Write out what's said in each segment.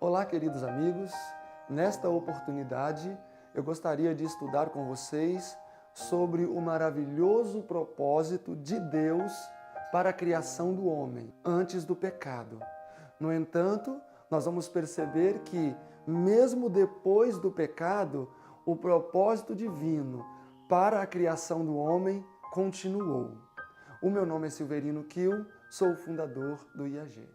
Olá, queridos amigos. Nesta oportunidade, eu gostaria de estudar com vocês sobre o maravilhoso propósito de Deus para a criação do homem antes do pecado. No entanto, nós vamos perceber que, mesmo depois do pecado, o propósito divino para a criação do homem continuou. O meu nome é Silverino Kiel, sou o fundador do IAG.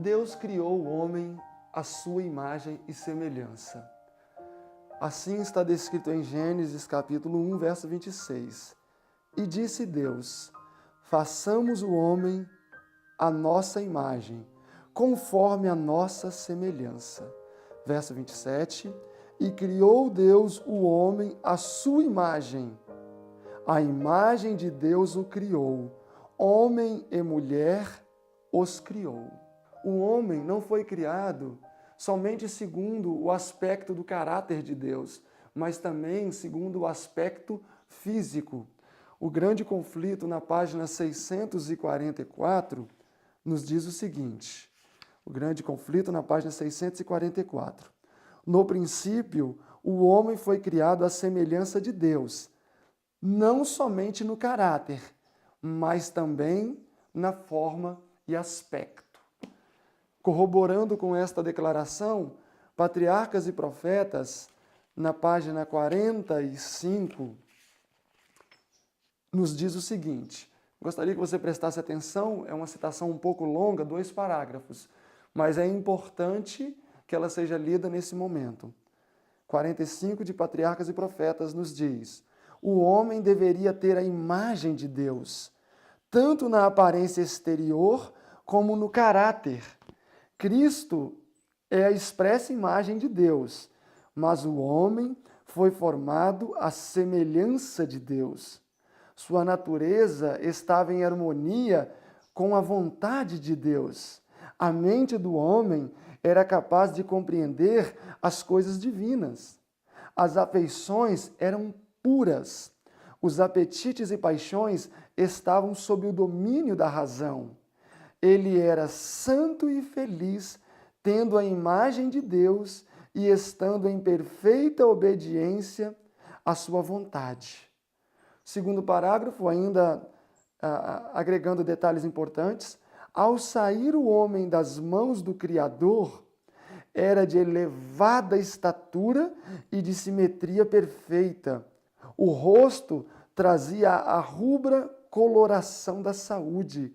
Deus criou o homem à sua imagem e semelhança. Assim está descrito em Gênesis capítulo 1, verso 26. E disse Deus: façamos o homem à nossa imagem, conforme a nossa semelhança. Verso 27. E criou Deus o homem à sua imagem. A imagem de Deus o criou. Homem e mulher os criou. O homem não foi criado somente segundo o aspecto do caráter de Deus, mas também segundo o aspecto físico. O grande conflito, na página 644, nos diz o seguinte. O grande conflito, na página 644. No princípio, o homem foi criado à semelhança de Deus, não somente no caráter, mas também na forma e aspecto. Corroborando com esta declaração, Patriarcas e Profetas, na página 45, nos diz o seguinte. Gostaria que você prestasse atenção, é uma citação um pouco longa, 2 parágrafos, mas é importante que ela seja lida nesse momento. 45 de Patriarcas e Profetas nos diz: o homem deveria ter a imagem de Deus, tanto na aparência exterior como no caráter. Cristo é a expressa imagem de Deus, mas o homem foi formado à semelhança de Deus. Sua natureza estava em harmonia com a vontade de Deus. A mente do homem era capaz de compreender as coisas divinas. As afeições eram puras. Os apetites e paixões estavam sob o domínio da razão. Ele era santo e feliz, tendo a imagem de Deus e estando em perfeita obediência à sua vontade. Segundo parágrafo, ainda agregando detalhes importantes, ao sair o homem das mãos do Criador, era de elevada estatura e de simetria perfeita. O rosto trazia a rubra coloração da saúde,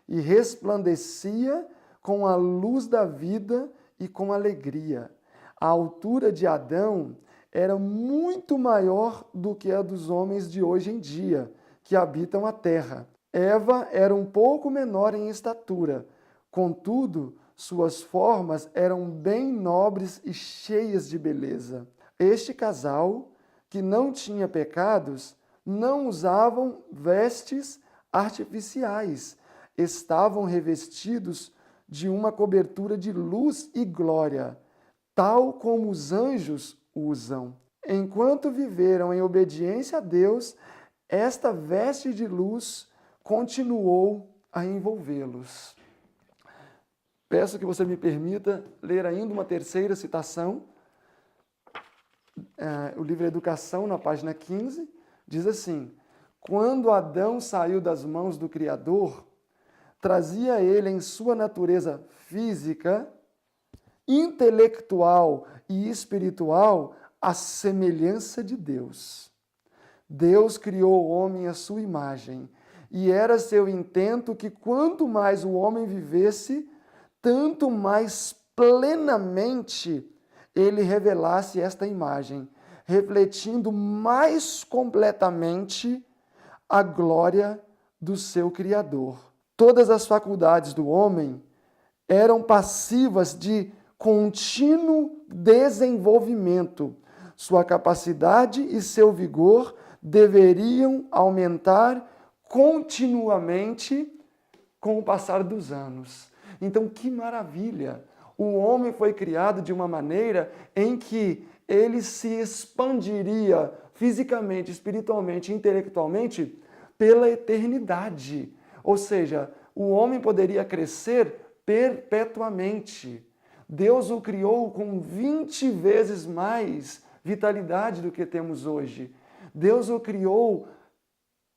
e resplandecia com a luz da vida e com alegria. A altura de Adão era muito maior do que a dos homens de hoje em dia, que habitam a terra. Eva era um pouco menor em estatura, contudo, suas formas eram bem nobres e cheias de beleza. Este casal, que não tinha pecados, não usavam vestes artificiais, estavam revestidos de uma cobertura de luz e glória, tal como os anjos usam. Enquanto viveram em obediência a Deus, esta veste de luz continuou a envolvê-los. Peço que você me permita ler ainda uma terceira citação. O livro Educação, na página 15, diz assim: quando Adão saiu das mãos do Criador, trazia ele em sua natureza física, intelectual e espiritual a semelhança de Deus. Deus criou o homem à sua imagem, e era seu intento que quanto mais o homem vivesse, tanto mais plenamente ele revelasse esta imagem, refletindo mais completamente a glória do seu Criador. Todas as faculdades do homem eram passivas de contínuo desenvolvimento. Sua capacidade e seu vigor deveriam aumentar continuamente com o passar dos anos. Então, que maravilha! O homem foi criado de uma maneira em que ele se expandiria fisicamente, espiritualmente, intelectualmente pela eternidade. Ou seja, o homem poderia crescer perpetuamente. Deus o criou com 20 vezes mais vitalidade do que temos hoje. Deus o criou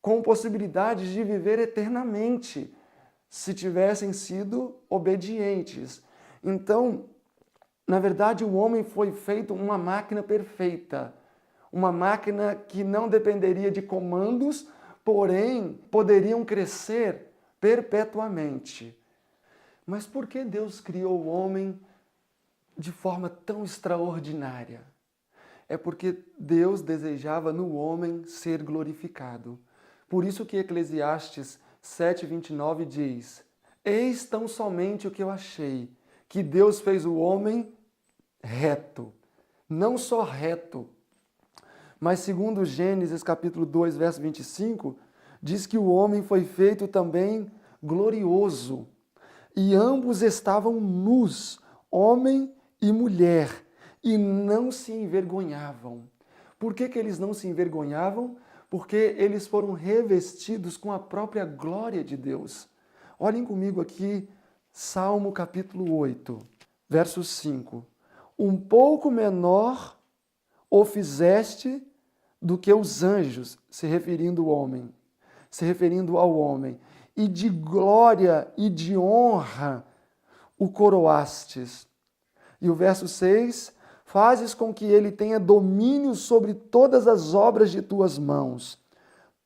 com possibilidades de viver eternamente, se tivessem sido obedientes. Então, na verdade, o homem foi feito uma máquina perfeita, uma máquina que não dependeria de comandos, porém poderiam crescer perpetuamente. Mas por que Deus criou o homem de forma tão extraordinária? É porque Deus desejava no homem ser glorificado. Por isso que Eclesiastes 7:29 diz: Eis tão somente o que eu achei, que Deus fez o homem reto. Não só reto, mas segundo Gênesis capítulo 2, verso 25, diz que o homem foi feito também glorioso. E ambos estavam nus, homem e mulher, e não se envergonhavam. Por que eles não se envergonhavam? Porque eles foram revestidos com a própria glória de Deus. Olhem comigo aqui, Salmo capítulo 8, verso 5. Um pouco menor o fizeste do que os anjos, se referindo ao homem, e de glória e de honra o coroastes. E o verso 6, fazes com que ele tenha domínio sobre todas as obras de tuas mãos.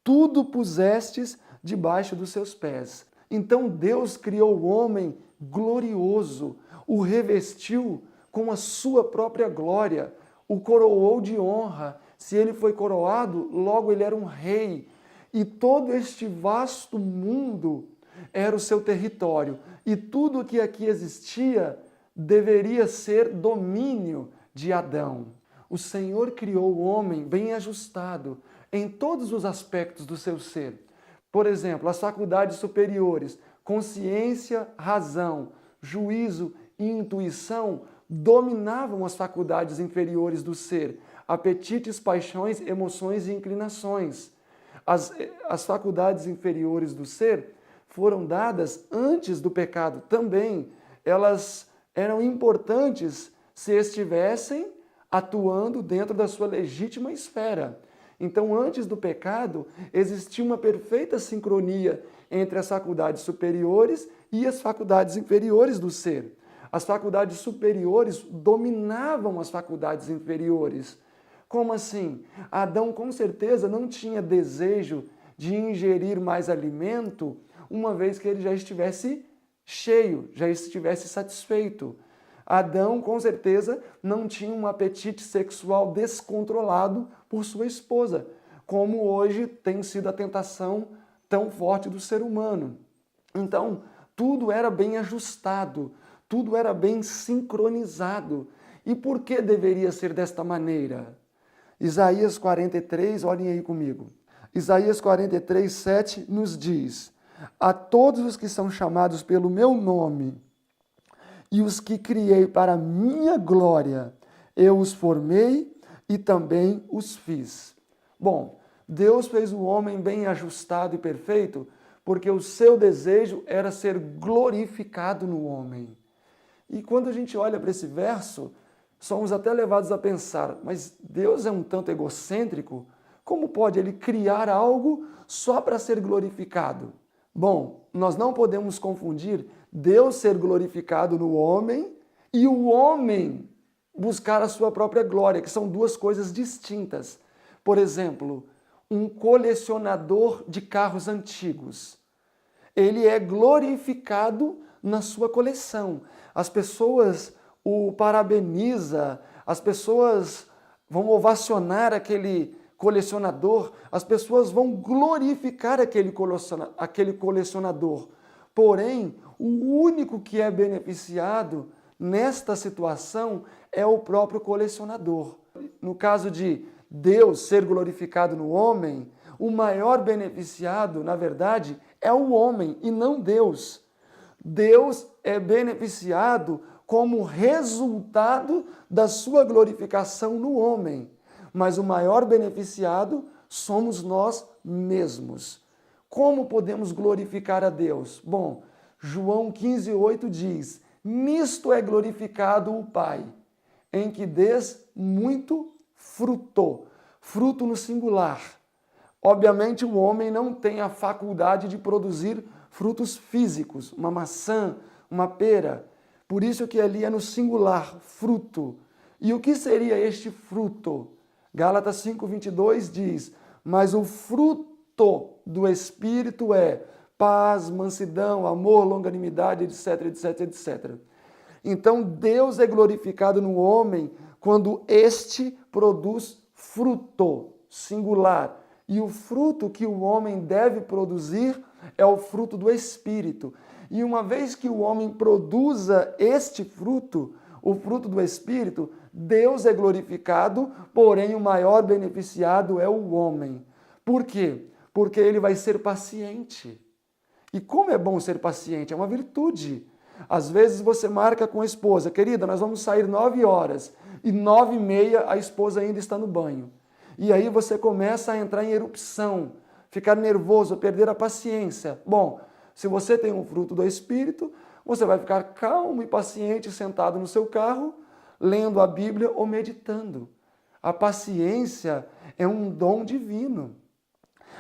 Tudo pusestes debaixo dos seus pés. Então Deus criou o homem glorioso, o revestiu com a sua própria glória, o coroou de honra. Se ele foi coroado, logo ele era um rei. E todo este vasto mundo era o seu território. E tudo o que aqui existia deveria ser domínio de Adão. O Senhor criou o homem bem ajustado em todos os aspectos do seu ser. Por exemplo, as faculdades superiores, consciência, razão, juízo e intuição dominavam as faculdades inferiores do ser, apetites, paixões, emoções e inclinações. As faculdades inferiores do ser foram dadas antes do pecado também. Elas eram importantes se estivessem atuando dentro da sua legítima esfera. Então, antes do pecado, existia uma perfeita sincronia entre as faculdades superiores e as faculdades inferiores do ser. As faculdades superiores dominavam as faculdades inferiores. Como assim? Adão com certeza não tinha desejo de ingerir mais alimento, uma vez que ele já estivesse cheio, já estivesse satisfeito. Adão, com certeza, não tinha um apetite sexual descontrolado por sua esposa, como hoje tem sido a tentação tão forte do ser humano. Então, tudo era bem ajustado, tudo era bem sincronizado. E por que deveria ser desta maneira? Isaías 43, olhem aí comigo. Isaías 43, 7 nos diz: A todos os que são chamados pelo meu nome, e os que criei para minha glória, eu os formei e também os fiz. Bom, Deus fez o homem bem ajustado e perfeito, porque o seu desejo era ser glorificado no homem. E quando a gente olha para esse verso, somos até levados a pensar, mas Deus é um tanto egocêntrico? Como pode ele criar algo só para ser glorificado? Bom, nós não podemos confundir Deus ser glorificado no homem e o homem buscar a sua própria glória, que são duas coisas distintas. Por exemplo, um colecionador de carros antigos. Ele é glorificado na sua coleção. As pessoas o parabenizam, as pessoas vão ovacionar aquele colecionador, as pessoas vão glorificar aquele colecionador. Porém, o único que é beneficiado nesta situação é o próprio colecionador. No caso de Deus ser glorificado no homem, o maior beneficiado, na verdade, é o homem e não Deus. Deus é beneficiado como resultado da sua glorificação no homem. Mas o maior beneficiado somos nós mesmos. Como podemos glorificar a Deus? Bom, João 15:8 diz: nisto é glorificado o Pai, em que dês muito fruto. Fruto no singular. Obviamente o homem não tem a faculdade de produzir frutos físicos, uma maçã, uma pera. Por isso que ali é no singular, fruto. E o que seria este fruto? Gálatas 5:22 diz: mas o fruto do Espírito é paz, mansidão, amor, longanimidade, etc, etc, etc. Então Deus é glorificado no homem quando este produz fruto, singular. E o fruto que o homem deve produzir é o fruto do Espírito. E uma vez que o homem produza este fruto, o fruto do Espírito, Deus é glorificado, porém o maior beneficiado é o homem. Por quê? Porque ele vai ser paciente. E como é bom ser paciente? É uma virtude. Às vezes você marca com a esposa: querida, nós vamos sair 9 horas, e 9:30 a esposa ainda está no banho. E aí você começa a entrar em erupção, ficar nervoso, perder a paciência. Bom, se você tem um fruto do Espírito, você vai ficar calmo e paciente sentado no seu carro, lendo a Bíblia ou meditando. A paciência é um dom divino.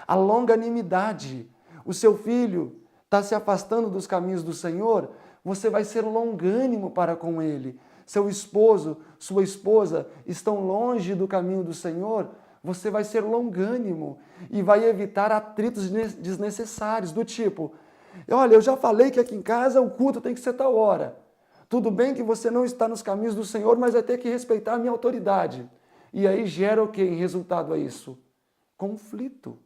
A longanimidade. O seu filho está se afastando dos caminhos do Senhor, você vai ser longânimo para com ele. Seu esposo, sua esposa estão longe do caminho do Senhor, você vai ser longânimo e vai evitar atritos desnecessários, do tipo: olha, eu já falei que aqui em casa o culto tem que ser tal hora. Tudo bem que você não está nos caminhos do Senhor, mas vai ter que respeitar a minha autoridade. E aí gera o que em resultado a isso? Conflito.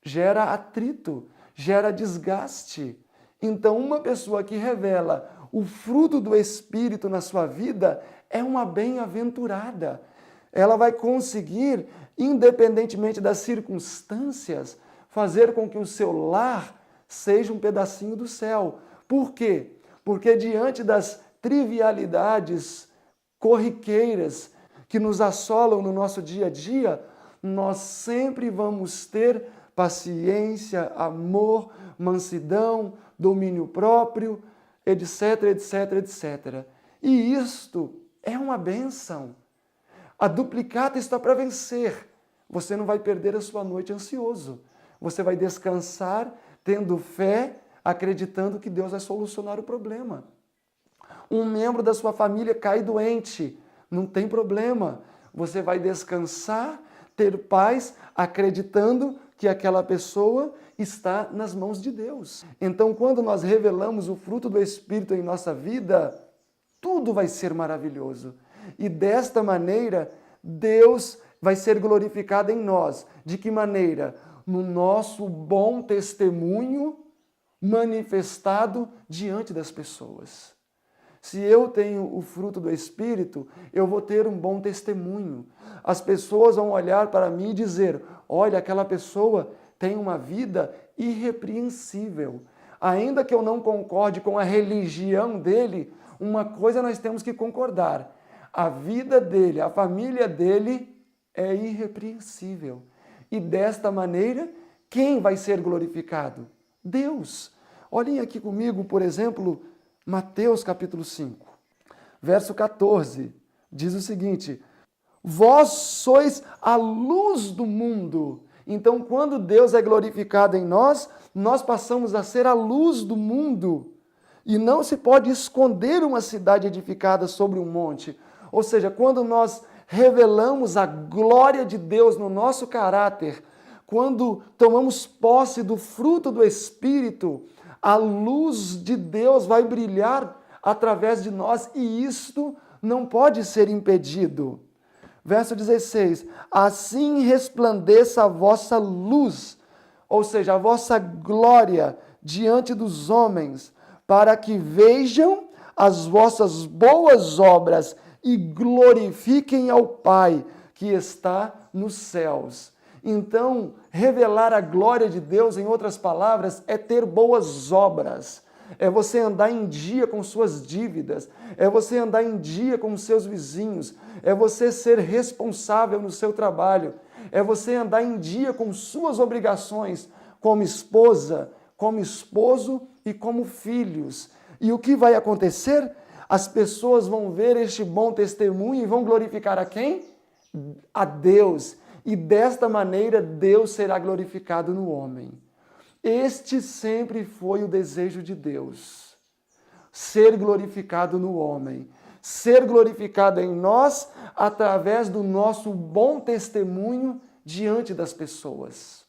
Gera atrito, gera desgaste. Então, uma pessoa que revela o fruto do Espírito na sua vida é uma bem-aventurada. Ela vai conseguir, independentemente das circunstâncias, fazer com que o seu lar seja um pedacinho do céu. Por quê? Porque diante das trivialidades corriqueiras que nos assolam no nosso dia a dia, nós sempre vamos ter paciência, amor, mansidão, domínio próprio, etc, etc, etc. E isto é uma bênção. A duplicata está para vencer. Você não vai perder a sua noite ansioso. Você vai descansar tendo fé, acreditando que Deus vai solucionar o problema. Um membro da sua família cai doente, não tem problema. Você vai descansar, ter paz, acreditando que aquela pessoa está nas mãos de Deus. Então, quando nós revelamos o fruto do Espírito em nossa vida, tudo vai ser maravilhoso. E desta maneira, Deus vai ser glorificado em nós. De que maneira? No nosso bom testemunho manifestado diante das pessoas. Se eu tenho o fruto do Espírito, eu vou ter um bom testemunho. As pessoas vão olhar para mim e dizer: olha, aquela pessoa tem uma vida irrepreensível. Ainda que eu não concorde com a religião dele, uma coisa nós temos que concordar: a vida dele, a família dele é irrepreensível. E desta maneira, quem vai ser glorificado? Deus. Olhem aqui comigo, por exemplo, Mateus capítulo 5, verso 14, diz o seguinte: vós sois a luz do mundo. Então, quando Deus é glorificado em nós, nós passamos a ser a luz do mundo. E não se pode esconder uma cidade edificada sobre um monte. Ou seja, quando nós revelamos a glória de Deus no nosso caráter, quando tomamos posse do fruto do Espírito, a luz de Deus vai brilhar através de nós e isto não pode ser impedido. Verso 16: assim resplandeça a vossa luz, ou seja, a vossa glória diante dos homens, para que vejam as vossas boas obras e glorifiquem ao Pai que está nos céus. Então, revelar a glória de Deus, em outras palavras, é ter boas obras, é você andar em dia com suas dívidas, é você andar em dia com os seus vizinhos, é você ser responsável no seu trabalho, é você andar em dia com suas obrigações como esposa, como esposo e como filhos. E o que vai acontecer? As pessoas vão ver este bom testemunho e vão glorificar a quem? A Deus. E desta maneira Deus será glorificado no homem. Este sempre foi o desejo de Deus. Ser glorificado no homem. Ser glorificado em nós através do nosso bom testemunho diante das pessoas.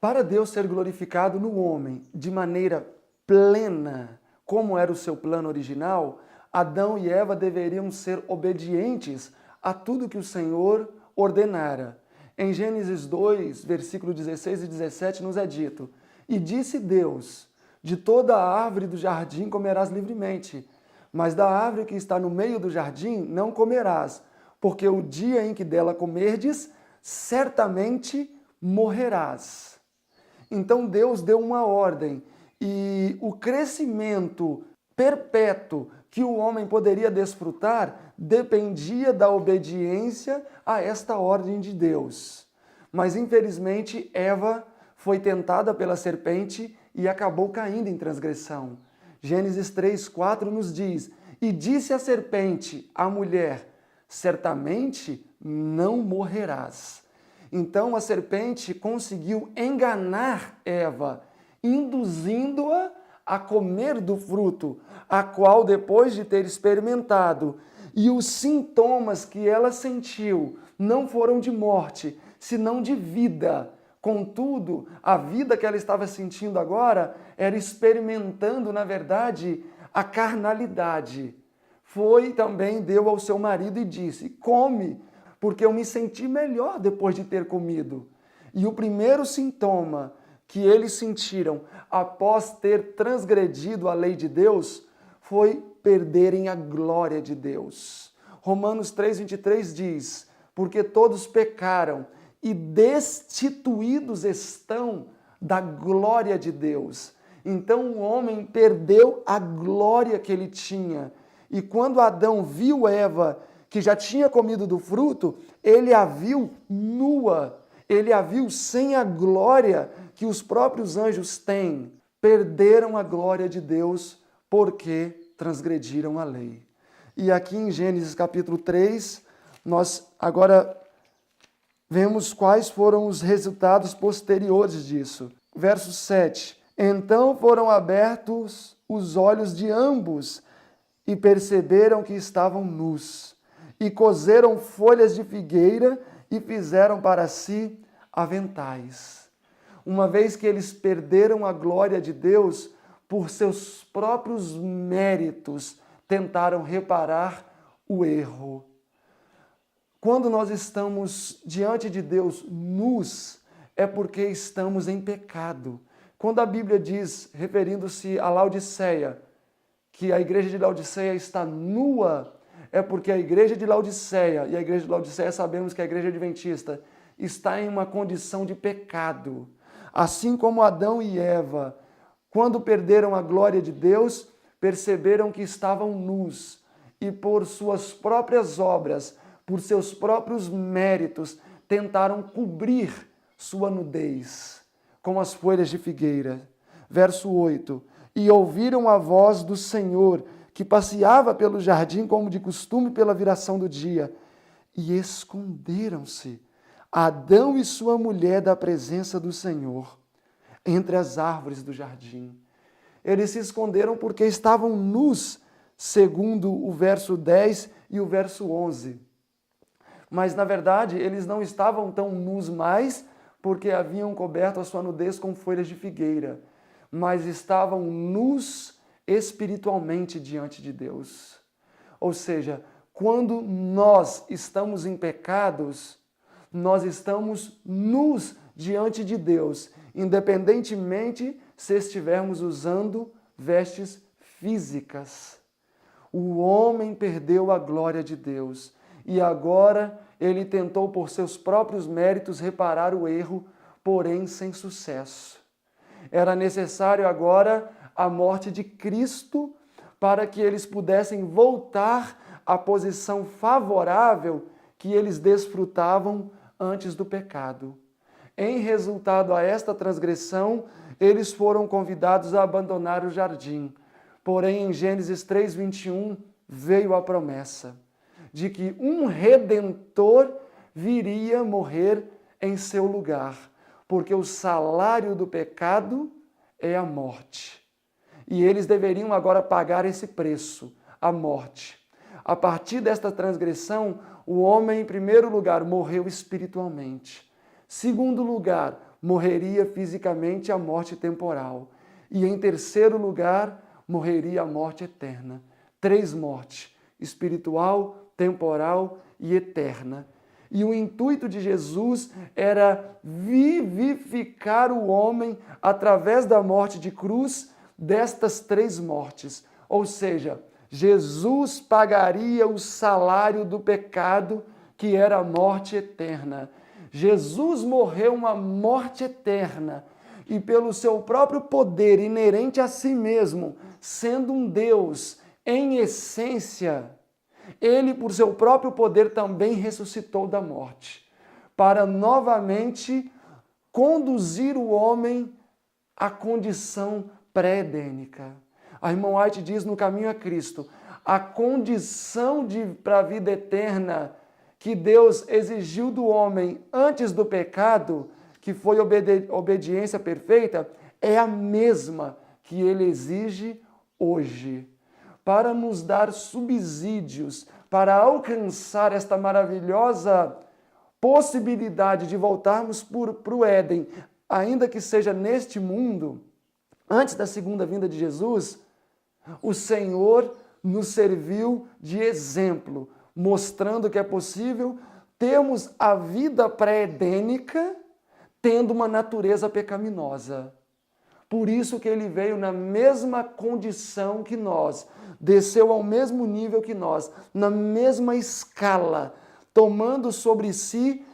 Para Deus ser glorificado no homem de maneira plena, como era o seu plano original, Adão e Eva deveriam ser obedientes a tudo que o Senhor ordenara. Em Gênesis 2, versículo 16 e 17, nos é dito: E disse Deus, de toda a árvore do jardim comerás livremente, mas da árvore que está no meio do jardim não comerás, porque o dia em que dela comerdes, certamente morrerás. Então Deus deu uma ordem, e o crescimento perpétuo que o homem poderia desfrutar dependia da obediência a esta ordem de Deus. Mas infelizmente Eva foi tentada pela serpente e acabou caindo em transgressão. Gênesis 3:4 nos diz: E disse a serpente à mulher: Certamente não morrerás. Então a serpente conseguiu enganar Eva, induzindo-a a comer do fruto, a qual, depois de ter experimentado, e os sintomas que ela sentiu não foram de morte, senão de vida. Contudo, a vida que ela estava sentindo agora era experimentando, na verdade, a carnalidade. Foi também, deu ao seu marido e disse: Come, porque eu me senti melhor depois de ter comido. E o primeiro sintoma que eles sentiram após ter transgredido a lei de Deus foi perderem a glória de Deus. Romanos 3:23 diz: Porque todos pecaram e destituídos estão da glória de Deus. Então o homem perdeu a glória que ele tinha. E quando Adão viu Eva, que já tinha comido do fruto, ele a viu nua, ele a viu sem a glória que os próprios anjos têm. Perderam a glória de Deus porque transgrediram a lei. E aqui em Gênesis capítulo 3, nós agora vemos quais foram os resultados posteriores disso. Verso 7. Então foram abertos os olhos de ambos e perceberam que estavam nus. E coseram folhas de figueira e fizeram para si aventais. Uma vez que eles perderam a glória de Deus, por seus próprios méritos, tentaram reparar o erro. Quando nós estamos diante de Deus nus, é porque estamos em pecado. Quando a Bíblia diz, referindo-se a Laodiceia, que a igreja de Laodiceia está nua, é porque a igreja de Laodiceia, e a igreja de Laodiceia sabemos que a igreja adventista, está em uma condição de pecado. Assim como Adão e Eva, quando perderam a glória de Deus, perceberam que estavam nus e por suas próprias obras, por seus próprios méritos, tentaram cobrir sua nudez com as folhas de figueira. Verso 8. E ouviram a voz do Senhor, que passeava pelo jardim como de costume pela viração do dia, e esconderam-se Adão e sua mulher da presença do Senhor entre as árvores do jardim. Eles se esconderam porque estavam nus, segundo o verso 10 e o verso 11. Mas, na verdade, eles não estavam tão nus mais porque haviam coberto a sua nudez com folhas de figueira, mas estavam nus espiritualmente diante de Deus. Ou seja, quando nós estamos em pecados, nós estamos nus diante de Deus, independentemente se estivermos usando vestes físicas. O homem perdeu a glória de Deus e agora ele tentou por seus próprios méritos reparar o erro, porém sem sucesso. Era necessário agora a morte de Cristo para que eles pudessem voltar à posição favorável que eles desfrutavam antes do pecado. Em resultado a esta transgressão, eles foram convidados a abandonar o jardim. Porém, em Gênesis 3:21, veio a promessa de que um Redentor viria morrer em seu lugar, porque o salário do pecado é a morte. E eles deveriam agora pagar esse preço, a morte. A partir desta transgressão, o homem, em primeiro lugar, morreu espiritualmente. Segundo lugar, morreria fisicamente a morte temporal. E em terceiro lugar, morreria a morte eterna. 3 mortes: espiritual, temporal e eterna. E o intuito de Jesus era vivificar o homem através da morte de cruz destas 3 mortes. Ou seja, Jesus pagaria o salário do pecado, que era a morte eterna. Jesus morreu uma morte eterna e pelo seu próprio poder inerente a si mesmo, sendo um Deus em essência, ele por seu próprio poder também ressuscitou da morte, para novamente conduzir o homem à condição pré-edênica. A irmã White diz no Caminho a Cristo, a condição para a vida eterna que Deus exigiu do homem antes do pecado, que foi obediência perfeita, é a mesma que ele exige hoje, para nos dar subsídios, para alcançar esta maravilhosa possibilidade de voltarmos para o Éden, ainda que seja neste mundo, antes da segunda vinda de Jesus. O Senhor nos serviu de exemplo, mostrando que é possível termos a vida pré-edênica tendo uma natureza pecaminosa. Por isso que ele veio na mesma condição que nós, desceu ao mesmo nível que nós, na mesma escala, tomando sobre si,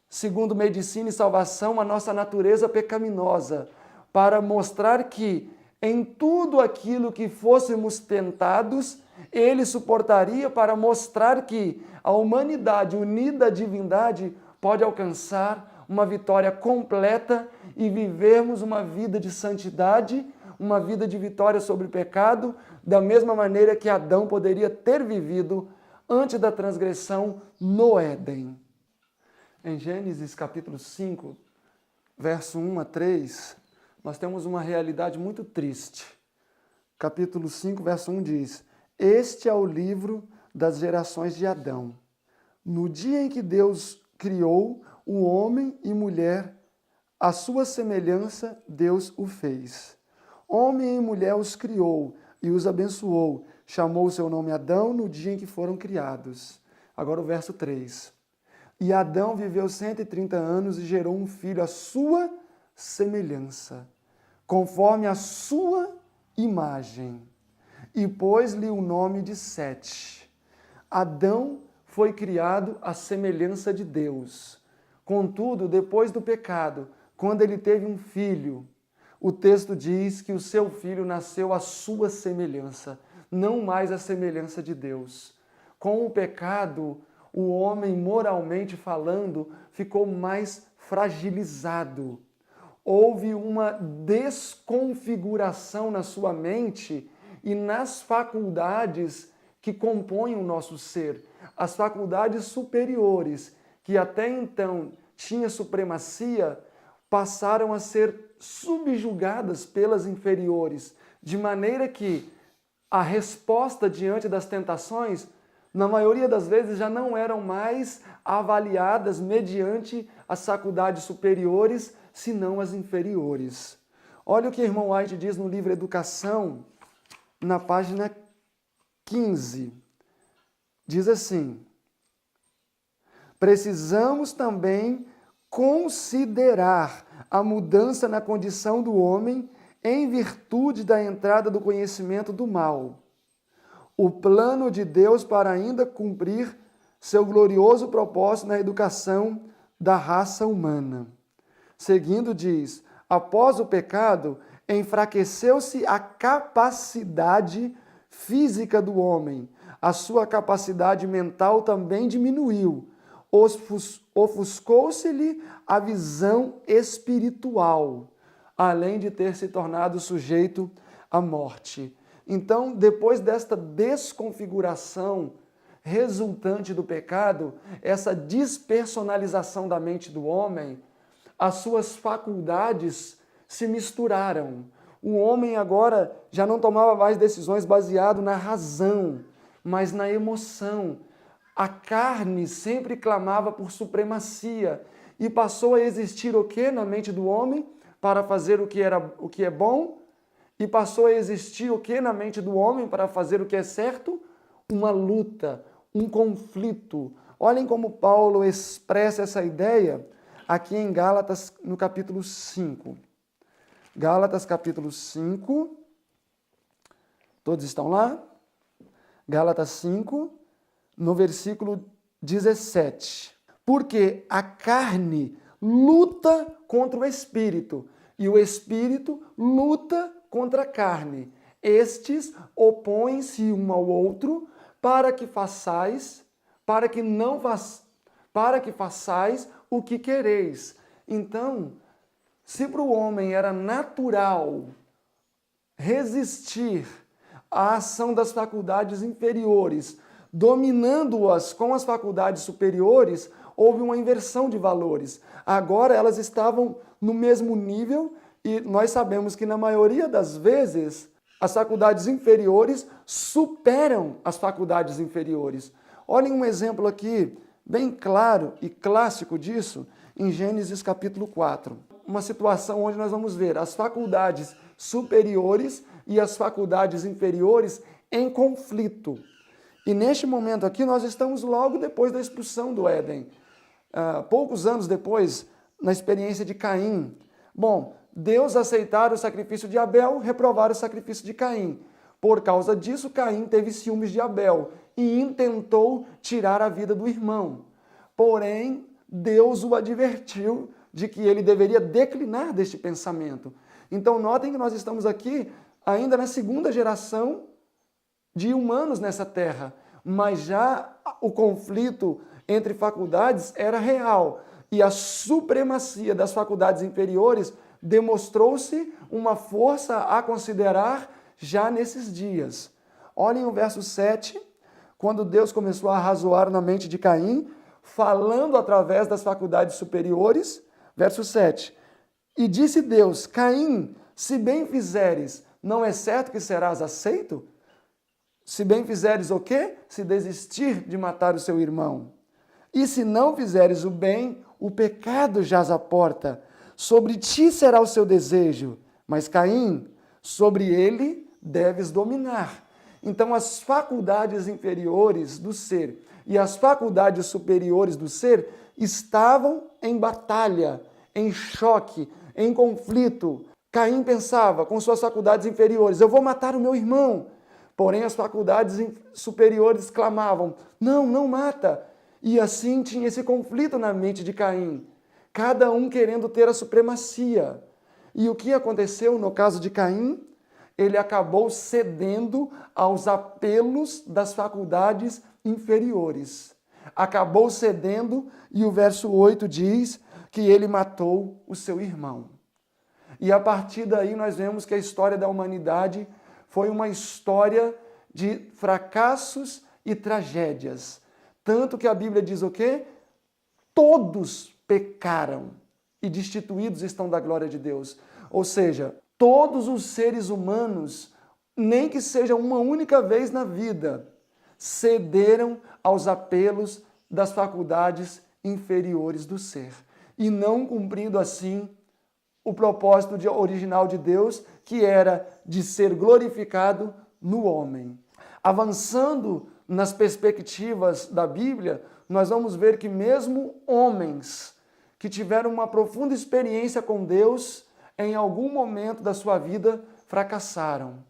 segundo medicina e salvação, a nossa natureza pecaminosa, para mostrar que em tudo aquilo que fôssemos tentados, ele suportaria, para mostrar que a humanidade unida à divindade pode alcançar uma vitória completa e vivermos uma vida de santidade, uma vida de vitória sobre o pecado, da mesma maneira que Adão poderia ter vivido antes da transgressão no Éden. Em Gênesis capítulo 5, verso 1 a 3, nós temos uma realidade muito triste. Capítulo 5, verso 1 diz: Este é o livro das gerações de Adão. No dia em que Deus criou o homem e mulher, à sua semelhança Deus o fez. Homem e mulher os criou e os abençoou. Chamou o seu nome Adão no dia em que foram criados. Agora o verso 3. E Adão viveu 130 anos e gerou um filho à sua semelhança, conforme a sua imagem, e pôs-lhe o nome de Sete. Adão foi criado à semelhança de Deus. Contudo, depois do pecado, quando ele teve um filho, o texto diz que o seu filho nasceu à sua semelhança, não mais à semelhança de Deus. Com o pecado, o homem, moralmente falando, ficou mais fragilizado. Houve uma desconfiguração na sua mente e nas faculdades que compõem o nosso ser. As faculdades superiores, que até então tinham supremacia, passaram a ser subjugadas pelas inferiores, de maneira que a resposta diante das tentações, na maioria das vezes, já não eram mais avaliadas mediante as faculdades superiores, senão as inferiores. Olha o que o irmão White diz no livro Educação, na página 15. Diz assim: precisamos também considerar a mudança na condição do homem em virtude da entrada do conhecimento do mal. O plano de Deus para ainda cumprir seu glorioso propósito na educação da raça humana. Seguindo, diz: após o pecado, enfraqueceu-se a capacidade física do homem. A sua capacidade mental também diminuiu. Ofuscou-se-lhe a visão espiritual, além de ter se tornado sujeito à morte. Então, depois desta desconfiguração resultante do pecado, essa despersonalização da mente do homem, as suas faculdades se misturaram. O homem agora já não tomava mais decisões baseadas na razão, mas na emoção. A carne sempre clamava por supremacia e passou a existir o que na mente do homem para fazer o que é bom? E passou a existir o que na mente do homem para fazer o que é certo? Uma luta, um conflito. Olhem como Paulo expressa essa ideia aqui em Gálatas, no capítulo 5. Gálatas, capítulo 5. Todos estão lá? Gálatas 5, no versículo 17. Porque a carne luta contra o espírito, e o espírito luta contra a carne. Estes opõem-se um ao outro para que façais o que quereis. Então, se para o homem era natural resistir à ação das faculdades inferiores, dominando-as com as faculdades superiores, houve uma inversão de valores. Agora elas estavam no mesmo nível e nós sabemos que na maioria das vezes as faculdades inferiores superam as faculdades inferiores. Olhem um exemplo aqui bem claro e clássico disso em Gênesis capítulo 4. Uma situação onde nós vamos ver as faculdades superiores e as faculdades inferiores em conflito. E neste momento aqui nós estamos logo depois da expulsão do Éden. Poucos anos depois, na experiência de Caim. Bom, Deus aceitara o sacrifício de Abel, reprovar o sacrifício de Caim. Por causa disso, Caim teve ciúmes de Abel e intentou tirar a vida do irmão. Porém, Deus o advertiu de que ele deveria declinar deste pensamento. Então, notem que nós estamos aqui ainda na segunda geração de humanos nessa terra, mas já o conflito entre faculdades era real e a supremacia das faculdades inferiores demonstrou-se uma força a considerar já nesses dias. Olhem o verso 7, quando Deus começou a arrazoar na mente de Caim, falando através das faculdades superiores. Verso 7. E disse Deus: Caim, se bem fizeres, não é certo que serás aceito? Se bem fizeres o quê? Se desistir de matar o seu irmão. E se não fizeres o bem, o pecado jaz à porta. Sobre ti será o seu desejo, mas Caim, sobre ele deves dominar. Então as faculdades inferiores do ser e as faculdades superiores do ser estavam em batalha, em choque, em conflito. Caim pensava com suas faculdades inferiores: eu vou matar o meu irmão. Porém as faculdades superiores clamavam: não, não mata. E assim tinha esse conflito na mente de Caim, cada um querendo ter a supremacia. E o que aconteceu no caso de Caim? Ele acabou cedendo aos apelos das faculdades inferiores. Acabou cedendo, e o verso 8 diz que ele matou o seu irmão. E a partir daí nós vemos que a história da humanidade foi uma história de fracassos e tragédias. Tanto que a Bíblia diz o quê? Todos pecaram e destituídos estão da glória de Deus. Ou seja, todos os seres humanos, nem que seja uma única vez na vida, cederam aos apelos das faculdades inferiores do ser. E não cumprindo assim o propósito original de Deus, que era de ser glorificado no homem. Avançando nas perspectivas da Bíblia, nós vamos ver que mesmo homens que tiveram uma profunda experiência com Deus, em algum momento da sua vida fracassaram.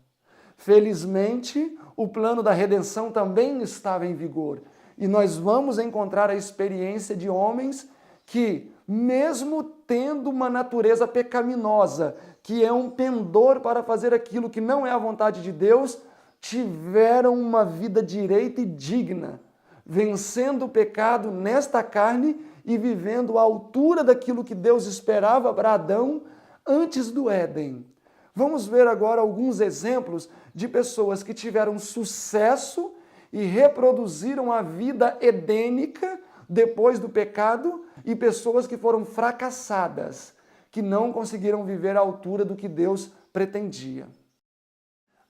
Felizmente, o plano da redenção também estava em vigor. E nós vamos encontrar a experiência de homens que, mesmo tendo uma natureza pecaminosa, que é um pendor para fazer aquilo que não é a vontade de Deus, tiveram uma vida direita e digna, vencendo o pecado nesta carne e vivendo à altura daquilo que Deus esperava para Adão antes do Éden. Vamos ver agora alguns exemplos de pessoas que tiveram sucesso e reproduziram a vida edênica depois do pecado e pessoas que foram fracassadas, que não conseguiram viver à altura do que Deus pretendia.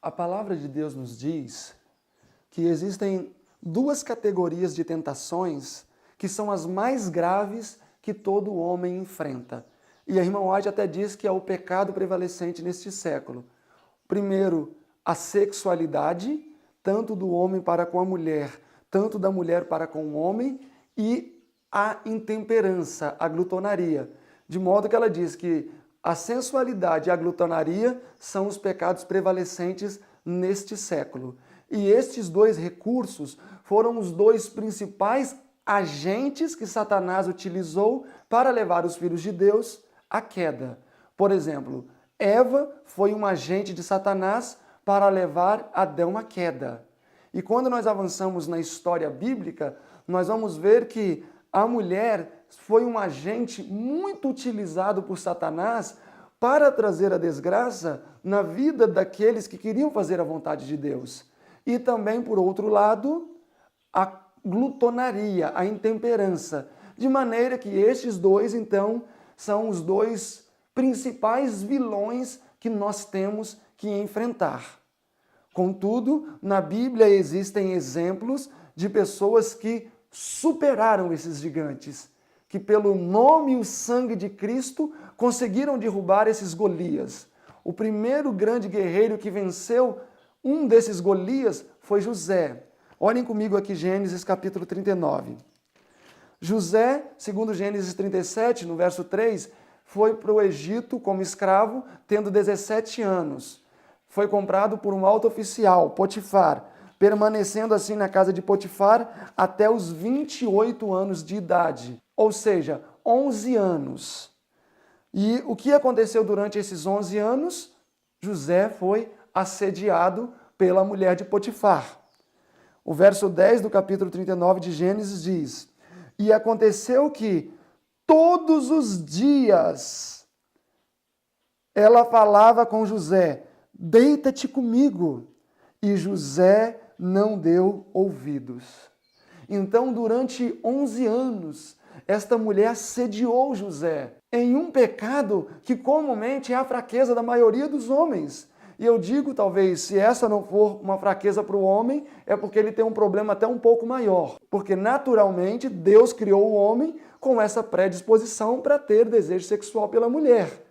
A palavra de Deus nos diz que existem duas categorias de tentações que são as mais graves que todo homem enfrenta. E a irmã White até diz que é o pecado prevalecente neste século. Primeiro, a sexualidade, tanto do homem para com a mulher, tanto da mulher para com o homem, e a intemperança, a glutonaria. De modo que ela diz que a sensualidade e a glutonaria são os pecados prevalecentes neste século. E estes dois recursos foram os dois principais agentes que Satanás utilizou para levar os filhos de Deus à queda. Por exemplo, Eva foi um agente de Satanás para levar Adão à queda. E quando nós avançamos na história bíblica, nós vamos ver que a mulher foi um agente muito utilizado por Satanás para trazer a desgraça na vida daqueles que queriam fazer a vontade de Deus. E também, por outro lado, a glutonaria, a intemperança, de maneira que estes dois, então, são os dois principais vilões que nós temos que enfrentar. Contudo, na Bíblia existem exemplos de pessoas que superaram esses gigantes, que pelo nome e o sangue de Cristo conseguiram derrubar esses Golias. O primeiro grande guerreiro que venceu um desses Golias foi José. Olhem comigo aqui Gênesis capítulo 39. José, segundo Gênesis 37, no verso 3, foi para o Egito como escravo, tendo 17 anos. Foi comprado por um alto oficial, Potifar, permanecendo assim na casa de Potifar até os 28 anos de idade, ou seja, 11 anos. E o que aconteceu durante esses 11 anos? José foi assediado pela mulher de Potifar. O verso 10 do capítulo 39 de Gênesis diz: E aconteceu que todos os dias ela falava com José, deita-te comigo. E José não deu ouvidos. Então, durante 11 anos, esta mulher assediou José em um pecado que comumente é a fraqueza da maioria dos homens. E eu digo, talvez, se essa não for uma fraqueza para o homem, é porque ele tem um problema até um pouco maior. Porque, naturalmente, Deus criou o homem com essa predisposição para ter desejo sexual pela mulher.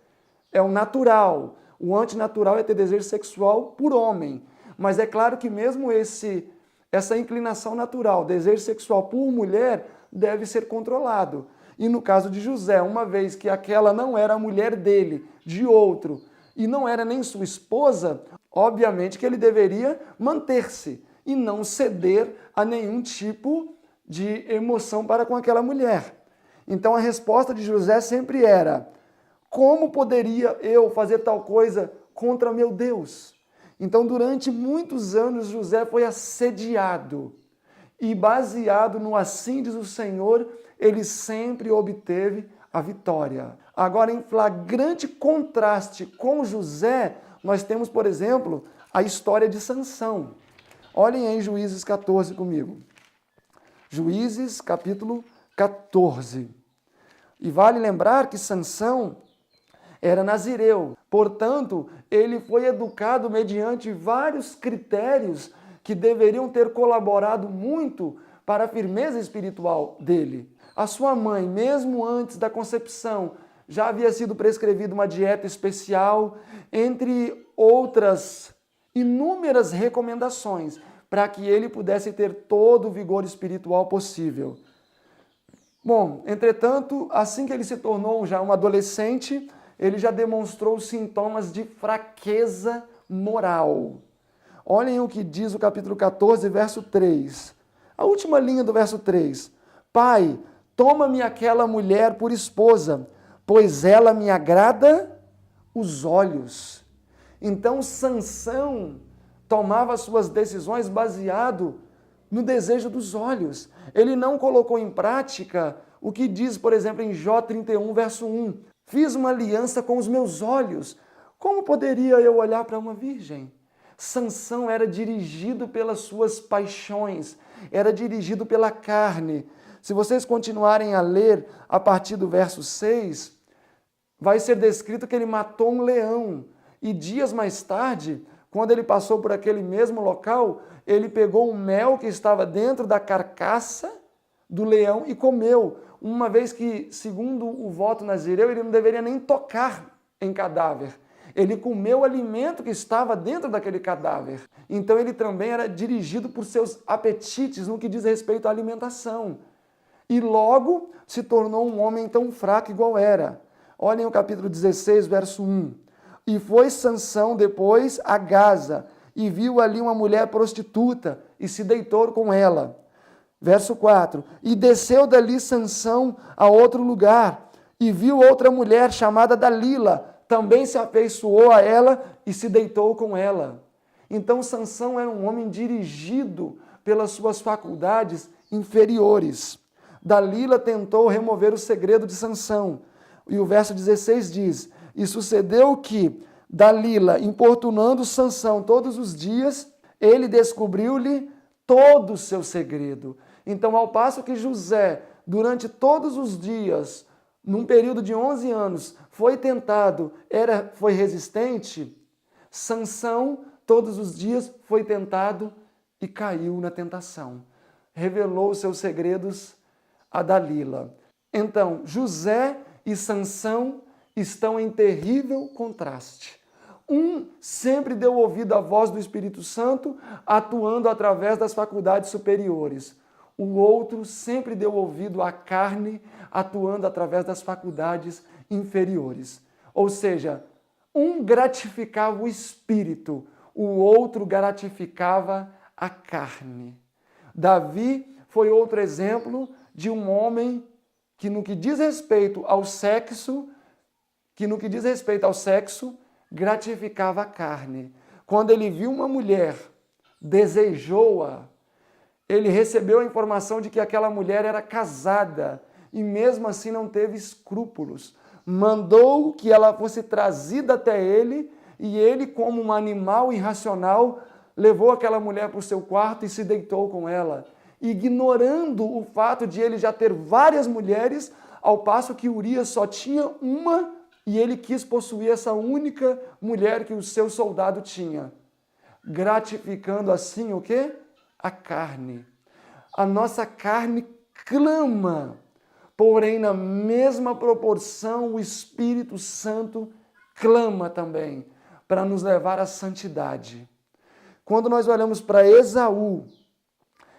É o natural. O antinatural é ter desejo sexual por homem. Mas é claro que mesmo essa inclinação natural, desejo sexual por mulher, deve ser controlado. E no caso de José, uma vez que aquela não era a mulher dele, de outro, e não era nem sua esposa, obviamente que ele deveria manter-se e não ceder a nenhum tipo de emoção para com aquela mulher. Então a resposta de José sempre era: como poderia eu fazer tal coisa contra meu Deus? Então durante muitos anos José foi assediado e baseado no assim diz o Senhor, ele sempre obteve a vitória. Agora, em flagrante contraste com José, nós temos, por exemplo, a história de Sansão. Olhem aí Juízes 14 comigo. Juízes, capítulo 14. E vale lembrar que Sansão era nazireu. Portanto, ele foi educado mediante vários critérios que deveriam ter colaborado muito para a firmeza espiritual dele. A sua mãe, mesmo antes da concepção, já havia sido prescrevida uma dieta especial, entre outras inúmeras recomendações, para que ele pudesse ter todo o vigor espiritual possível. Bom, entretanto, assim que ele se tornou já um adolescente, ele já demonstrou sintomas de fraqueza moral. Olhem o que diz o capítulo 14, verso 3. A última linha do verso 3. Pai, toma-me aquela mulher por esposa, pois ela me agrada os olhos. Então Sansão tomava suas decisões baseado no desejo dos olhos. Ele não colocou em prática o que diz, por exemplo, em Jó 31, verso 1. Fiz uma aliança com os meus olhos. Como poderia eu olhar para uma virgem? Sansão era dirigido pelas suas paixões, era dirigido pela carne. Se vocês continuarem a ler a partir do verso 6, vai ser descrito que ele matou um leão. E dias mais tarde, quando ele passou por aquele mesmo local, ele pegou o mel que estava dentro da carcaça do leão e comeu, uma vez que, segundo o voto nazireu, ele não deveria nem tocar em cadáver. Ele comeu o alimento que estava dentro daquele cadáver. Então ele também era dirigido por seus apetites no que diz respeito à alimentação. E logo se tornou um homem tão fraco igual era. Olhem o capítulo 16, verso 1. E foi Sansão depois a Gaza, e viu ali uma mulher prostituta, e se deitou com ela. Verso 4. E desceu dali Sansão a outro lugar, e viu outra mulher chamada Dalila, também se afeiçoou a ela e se deitou com ela. Então Sansão era um homem dirigido pelas suas faculdades inferiores. Dalila tentou remover o segredo de Sansão. E o verso 16 diz: e sucedeu que Dalila, importunando Sansão todos os dias, ele descobriu-lhe todo o seu segredo. Então, ao passo que José, durante todos os dias, num período de 11 anos, foi tentado, foi resistente, Sansão, todos os dias, foi tentado e caiu na tentação. Revelou os seus segredos a Dalila. Então, José e Sansão estão em terrível contraste. Um sempre deu ouvido à voz do Espírito Santo, atuando através das faculdades superiores. O outro sempre deu ouvido à carne, atuando através das faculdades inferiores. Ou seja, um gratificava o espírito, o outro gratificava a carne. Davi foi outro exemplo de um homem que no que diz respeito ao sexo, gratificava a carne. Quando ele viu uma mulher, desejou-a, ele recebeu a informação de que aquela mulher era casada e mesmo assim não teve escrúpulos. Mandou que ela fosse trazida até ele e ele, como um animal irracional, levou aquela mulher para o seu quarto e se deitou com ela, ignorando o fato de ele já ter várias mulheres, ao passo que Urias só tinha uma e ele quis possuir essa única mulher que o seu soldado tinha, gratificando assim o quê? A carne. A nossa carne clama, porém na mesma proporção o Espírito Santo clama também para nos levar à santidade. Quando nós olhamos para Esaú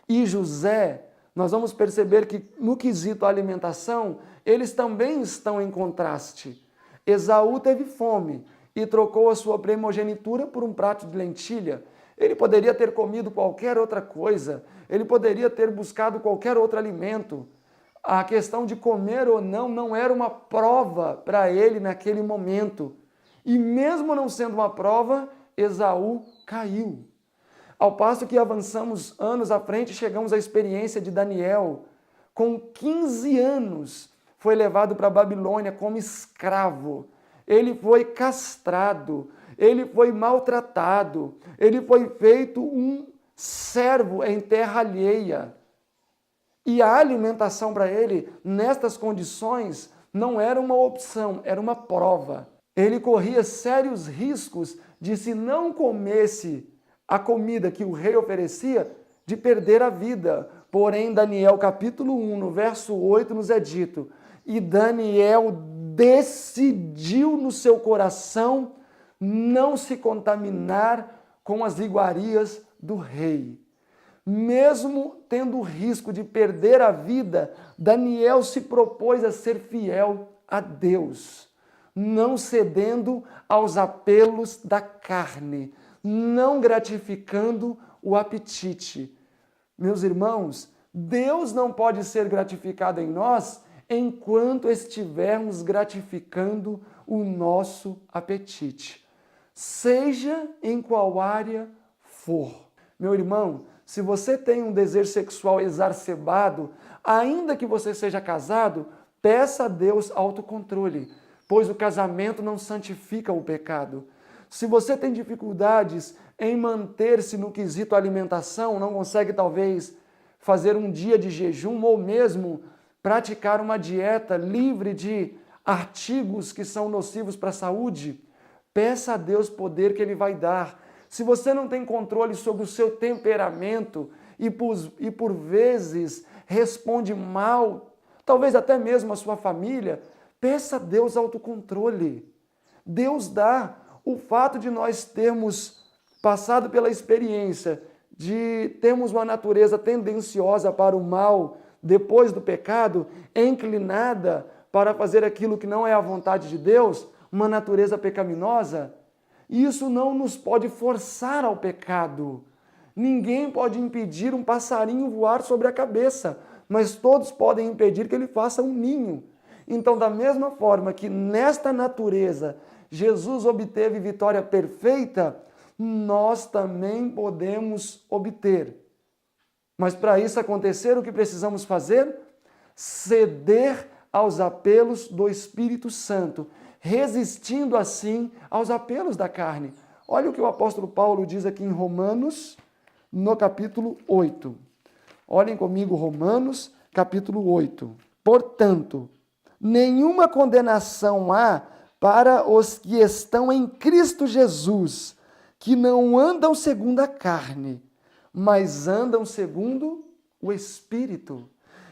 e José, nós vamos perceber que no quesito alimentação, eles também estão em contraste. Esaú teve fome e trocou a sua primogenitura por um prato de lentilha. Ele poderia ter comido qualquer outra coisa, ele poderia ter buscado qualquer outro alimento. A questão de comer ou não era uma prova para ele naquele momento. E mesmo não sendo uma prova, Esaú caiu. Ao passo que avançamos anos à frente, chegamos à experiência de Daniel. Com 15 anos, foi levado para a Babilônia como escravo. Ele foi castrado, ele foi maltratado, ele foi feito um servo em terra alheia. E a alimentação para ele, nestas condições, não era uma opção, era uma prova. Ele corria sérios riscos de, se não comesse a comida que o rei oferecia, de perder a vida. Porém, Daniel capítulo 1, no verso 8, nos é dito: e Daniel decidiu no seu coração não se contaminar com as iguarias do rei. Mesmo tendo o risco de perder a vida, Daniel se propôs a ser fiel a Deus, não cedendo aos apelos da carne, não gratificando o apetite. Meus irmãos, Deus não pode ser gratificado em nós enquanto estivermos gratificando o nosso apetite, seja em qual área for. Meu irmão, se você tem um desejo sexual exacerbado, ainda que você seja casado, peça a Deus autocontrole, pois o casamento não santifica o pecado. Se você tem dificuldades em manter-se no quesito alimentação, não consegue talvez fazer um dia de jejum ou mesmo praticar uma dieta livre de artigos que são nocivos para a saúde, peça a Deus poder que Ele vai dar. Se você não tem controle sobre o seu temperamento e por vezes responde mal, talvez até mesmo a sua família, peça a Deus autocontrole. Deus dá. O fato de nós termos passado pela experiência de termos uma natureza tendenciosa para o mal depois do pecado, inclinada para fazer aquilo que não é a vontade de Deus, uma natureza pecaminosa, isso não nos pode forçar ao pecado. Ninguém pode impedir um passarinho voar sobre a cabeça, mas todos podem impedir que ele faça um ninho. Então, da mesma forma que nesta natureza Jesus obteve vitória perfeita, nós também podemos obter. Mas para isso acontecer, o que precisamos fazer? Ceder aos apelos do Espírito Santo, resistindo assim aos apelos da carne. Olha o que o apóstolo Paulo diz aqui em Romanos, no capítulo 8. Olhem comigo Romanos, capítulo 8. Portanto, nenhuma condenação há para os que estão em Cristo Jesus, que não andam segundo a carne, mas andam segundo o Espírito.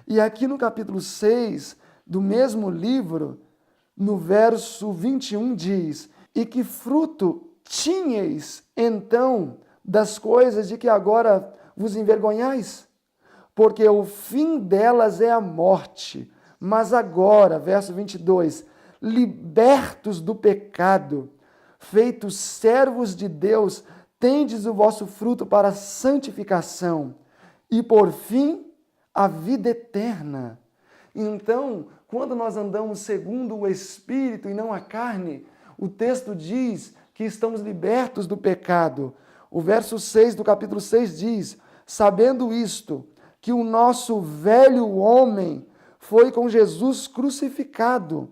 E aqui no capítulo 6 do mesmo livro, no verso 21 diz: e que fruto tinhais então das coisas de que agora vos envergonhais? Porque o fim delas é a morte. Mas agora, verso 22, libertos do pecado, feitos servos de Deus, tendes o vosso fruto para a santificação e, por fim, a vida eterna. Então, quando nós andamos segundo o Espírito e não a carne, o texto diz que estamos libertos do pecado. O verso 6 do capítulo 6 diz: sabendo isto, que o nosso velho homem foi com Jesus crucificado,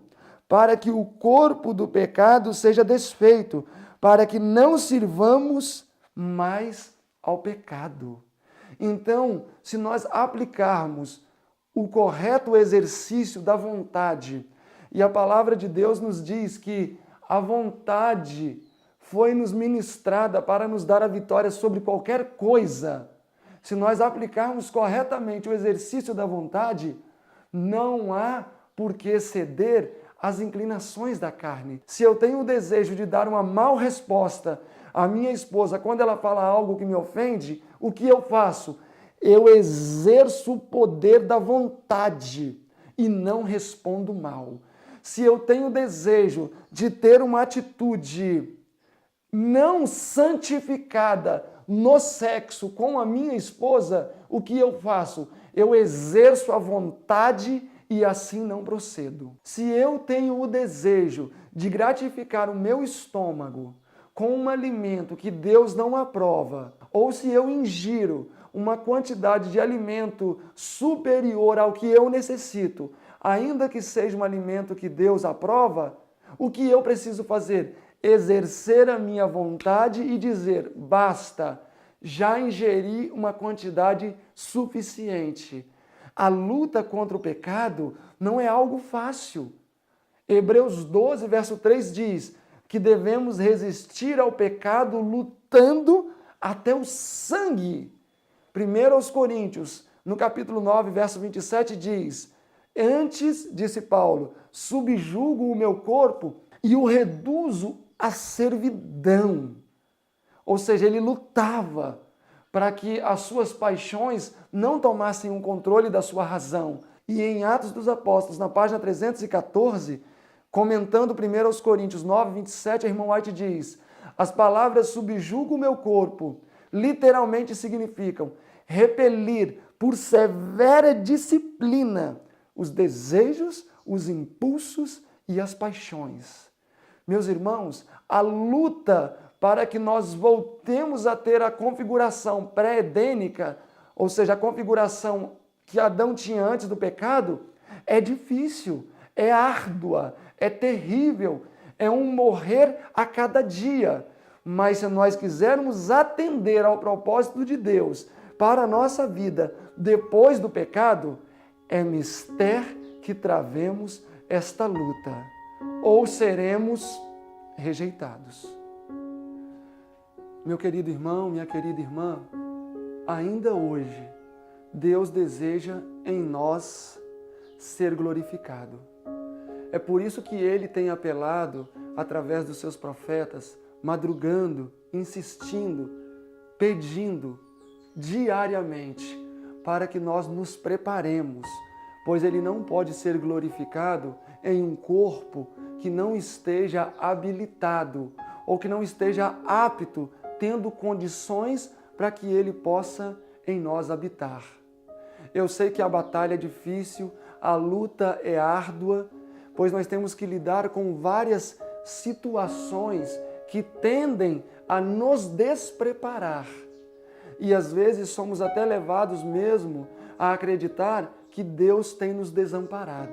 para que o corpo do pecado seja desfeito, para que não sirvamos mais ao pecado. Então, se nós aplicarmos o correto exercício da vontade, e a palavra de Deus nos diz que a vontade foi nos ministrada para nos dar a vitória sobre qualquer coisa. Se nós aplicarmos corretamente o exercício da vontade, não há por que ceder às inclinações da carne. Se eu tenho o desejo de dar uma mal resposta à minha esposa quando ela fala algo que me ofende, o que eu faço? Eu exerço o poder da vontade e não respondo mal. Se eu tenho o desejo de ter uma atitude não santificada no sexo com a minha esposa, o que eu faço? Eu exerço a vontade e assim não procedo. Se eu tenho o desejo de gratificar o meu estômago com um alimento que Deus não aprova, ou se eu ingiro uma quantidade de alimento superior ao que eu necessito, ainda que seja um alimento que Deus aprova, o que eu preciso fazer? Exercer a minha vontade e dizer: basta, já ingeri uma quantidade suficiente. A luta contra o pecado não é algo fácil. Hebreus 12, verso 3 diz que devemos resistir ao pecado lutando até o sangue. 1 Coríntios, no capítulo 9, verso 27 diz: antes, disse Paulo, subjugo o meu corpo e o reduzo à servidão. Ou seja, ele lutava para que as suas paixões não tomassem o controle da sua razão. E em Atos dos Apóstolos, na página 314, comentando 1 Coríntios 9, 27, a irmã White diz: as palavras subjugo o meu corpo literalmente significam repelir por severa disciplina os desejos, os impulsos e as paixões. Meus irmãos, a luta para que nós voltemos a ter a configuração pré-edênica, ou seja, a configuração que Adão tinha antes do pecado, é difícil, é árdua, é terrível, é um morrer a cada dia. Mas se nós quisermos atender ao propósito de Deus para a nossa vida depois do pecado, é mister que travemos esta luta, ou seremos rejeitados. Meu querido irmão, minha querida irmã, ainda hoje, Deus deseja em nós ser glorificado. É por isso que Ele tem apelado, através dos seus profetas, madrugando, insistindo, pedindo diariamente para que nós nos preparemos, pois Ele não pode ser glorificado em um corpo que não esteja habilitado ou que não esteja apto, tendo condições para que Ele possa em nós habitar. Eu sei que a batalha é difícil, a luta é árdua, pois nós temos que lidar com várias situações que tendem a nos despreparar. E às vezes somos até levados mesmo a acreditar que Deus tem nos desamparado.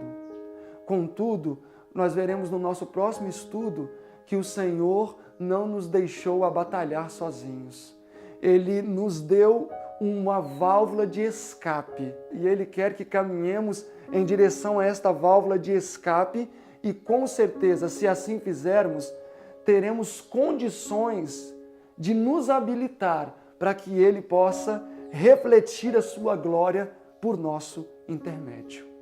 Contudo, nós veremos no nosso próximo estudo que o Senhor não nos deixou a batalhar sozinhos. Ele nos deu uma válvula de escape e Ele quer que caminhemos em direção a esta válvula de escape e com certeza, se assim fizermos, teremos condições de nos habilitar para que Ele possa refletir a sua glória por nosso intermédio.